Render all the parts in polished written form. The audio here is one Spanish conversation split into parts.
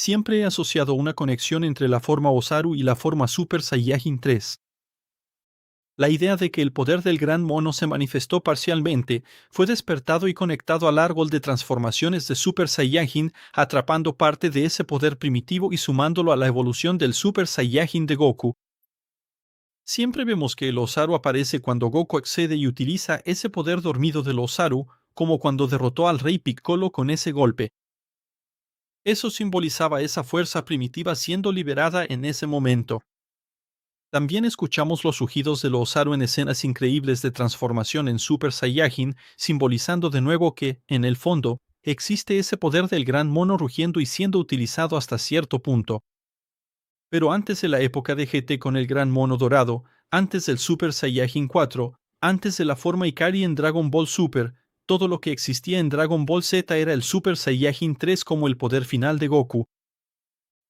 Siempre he asociado una conexión entre la forma Osaru y la forma Super Saiyajin 3. La idea de que el poder del gran mono se manifestó parcialmente fue despertado y conectado al árbol de transformaciones de Super Saiyajin, atrapando parte de ese poder primitivo y sumándolo a la evolución del Super Saiyajin de Goku. Siempre vemos que el Osaru aparece cuando Goku accede y utiliza ese poder dormido del Osaru, como cuando derrotó al Rey Piccolo con ese golpe. Eso simbolizaba esa fuerza primitiva siendo liberada en ese momento. También escuchamos los rugidos del Osaru en escenas increíbles de transformación en Super Saiyajin, simbolizando de nuevo que, en el fondo, existe ese poder del gran mono rugiendo y siendo utilizado hasta cierto punto. Pero antes de la época de GT con el gran mono dorado, antes del Super Saiyajin 4, antes de la forma Ikari en Dragon Ball Super, todo lo que existía en Dragon Ball Z era el Super Saiyajin 3 como el poder final de Goku.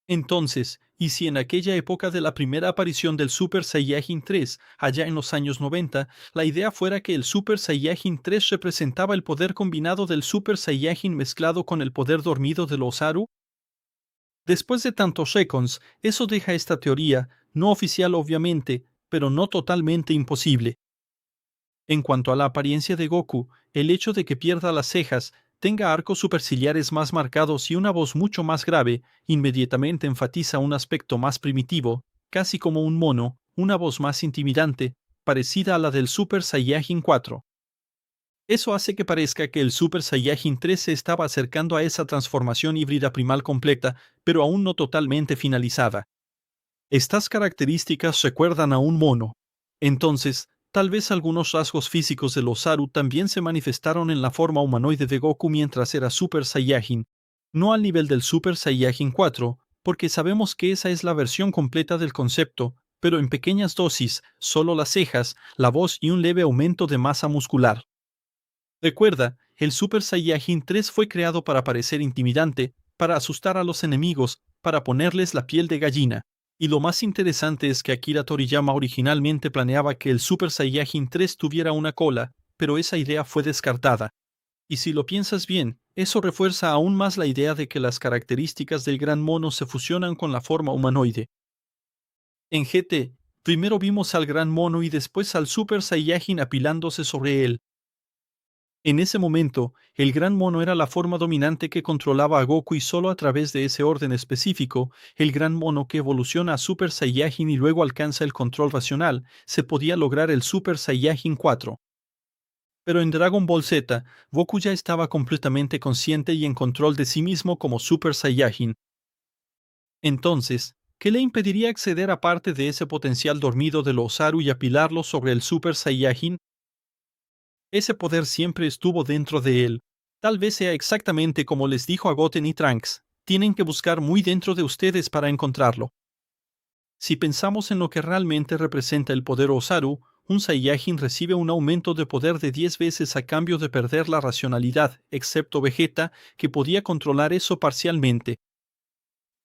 Entonces, ¿y si en aquella época de la primera aparición del Super Saiyajin 3, allá en los años 90, la idea fuera que el Super Saiyajin 3 representaba el poder combinado del Super Saiyajin mezclado con el poder dormido del Osaru? Después de tantos recons, eso deja esta teoría, no oficial obviamente, pero no totalmente imposible. En cuanto a la apariencia de Goku, el hecho de que pierda las cejas, tenga arcos superciliares más marcados y una voz mucho más grave, inmediatamente enfatiza un aspecto más primitivo, casi como un mono, una voz más intimidante, parecida a la del Super Saiyajin 4. Eso hace que parezca que el Super Saiyajin 3 se estaba acercando a esa transformación híbrida primal completa, pero aún no totalmente finalizada. Estas características recuerdan a un mono. Entonces, tal vez algunos rasgos físicos del Osaru también se manifestaron en la forma humanoide de Goku mientras era Super Saiyajin, no al nivel del Super Saiyajin 4, porque sabemos que esa es la versión completa del concepto, pero en pequeñas dosis, solo las cejas, la voz y un leve aumento de masa muscular. Recuerda, el Super Saiyajin 3 fue creado para parecer intimidante, para asustar a los enemigos, para ponerles la piel de gallina. Y lo más interesante es que Akira Toriyama originalmente planeaba que el Super Saiyajin 3 tuviera una cola, pero esa idea fue descartada. Y si lo piensas bien, eso refuerza aún más la idea de que las características del gran mono se fusionan con la forma humanoide. En GT, primero vimos al gran mono y después al Super Saiyajin apilándose sobre él. En ese momento, el gran mono era la forma dominante que controlaba a Goku y solo a través de ese orden específico, el gran mono que evoluciona a Super Saiyajin y luego alcanza el control racional, se podía lograr el Super Saiyajin 4. Pero en Dragon Ball Z, Goku ya estaba completamente consciente y en control de sí mismo como Super Saiyajin. Entonces, ¿qué le impediría acceder a parte de ese potencial dormido del Osaru y apilarlo sobre el Super Saiyajin? Ese poder siempre estuvo dentro de él. Tal vez sea exactamente como les dijo a Goten y Trunks, tienen que buscar muy dentro de ustedes para encontrarlo. Si pensamos en lo que realmente representa el poder Osaru, un Saiyajin recibe un aumento de poder de 10 veces a cambio de perder la racionalidad, excepto Vegeta, que podía controlar eso parcialmente.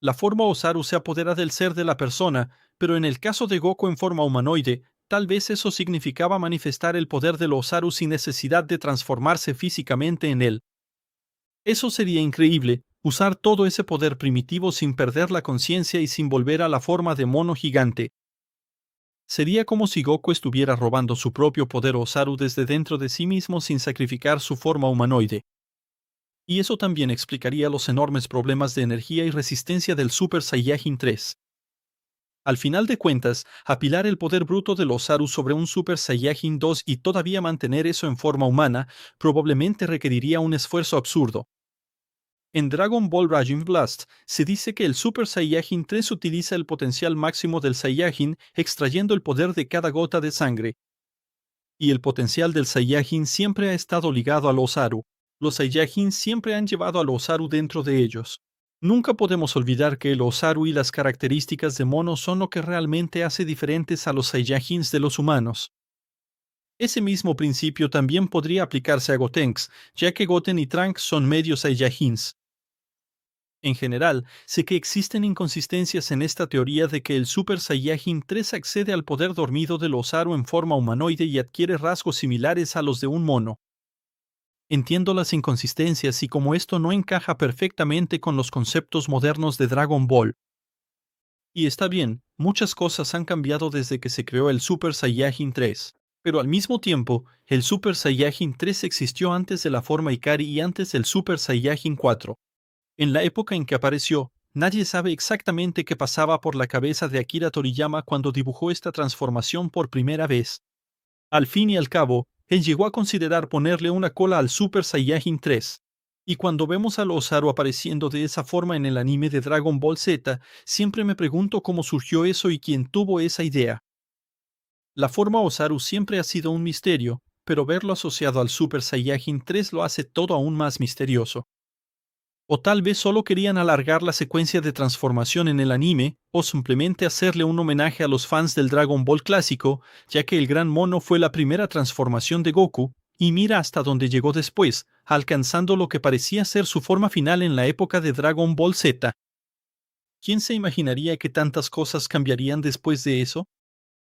La forma Osaru se apodera del ser de la persona, pero en el caso de Goku en forma humanoide, tal vez eso significaba manifestar el poder del Osaru sin necesidad de transformarse físicamente en él. Eso sería increíble, usar todo ese poder primitivo sin perder la conciencia y sin volver a la forma de mono gigante. Sería como si Goku estuviera robando su propio poder Osaru desde dentro de sí mismo sin sacrificar su forma humanoide. Y eso también explicaría los enormes problemas de energía y resistencia del Super Saiyajin 3. Al final de cuentas, apilar el poder bruto del Osaru sobre un Super Saiyajin 2 y todavía mantener eso en forma humana probablemente requeriría un esfuerzo absurdo. En Dragon Ball Raging Blast se dice que el Super Saiyajin 3 utiliza el potencial máximo del Saiyajin extrayendo el poder de cada gota de sangre. Y el potencial del Saiyajin siempre ha estado ligado al Osaru. Los Saiyajin siempre han llevado al Osaru dentro de ellos. Nunca podemos olvidar que el Osaru y las características de mono son lo que realmente hace diferentes a los Saiyajins de los humanos. Ese mismo principio también podría aplicarse a Gotenks, ya que Goten y Trunks son medio Saiyajins. En general, sé que existen inconsistencias en esta teoría de que el Super Saiyajin 3 accede al poder dormido del Osaru en forma humanoide y adquiere rasgos similares a los de un mono. Entiendo las inconsistencias y cómo esto no encaja perfectamente con los conceptos modernos de Dragon Ball. Y está bien, muchas cosas han cambiado desde que se creó el Super Saiyajin 3. Pero al mismo tiempo, el Super Saiyajin 3 existió antes de la forma Ikari y antes del Super Saiyajin 4. En la época en que apareció, nadie sabe exactamente qué pasaba por la cabeza de Akira Toriyama cuando dibujó esta transformación por primera vez. Al fin y al cabo, él llegó a considerar ponerle una cola al Super Saiyajin 3. Y cuando vemos al Osaru apareciendo de esa forma en el anime de Dragon Ball Z, siempre me pregunto cómo surgió eso y quién tuvo esa idea. La forma Osaru siempre ha sido un misterio, pero verlo asociado al Super Saiyajin 3 lo hace todo aún más misterioso. O tal vez solo querían alargar la secuencia de transformación en el anime, o simplemente hacerle un homenaje a los fans del Dragon Ball clásico, ya que el Gran Mono fue la primera transformación de Goku, y mira hasta dónde llegó después, alcanzando lo que parecía ser su forma final en la época de Dragon Ball Z. ¿Quién se imaginaría que tantas cosas cambiarían después de eso?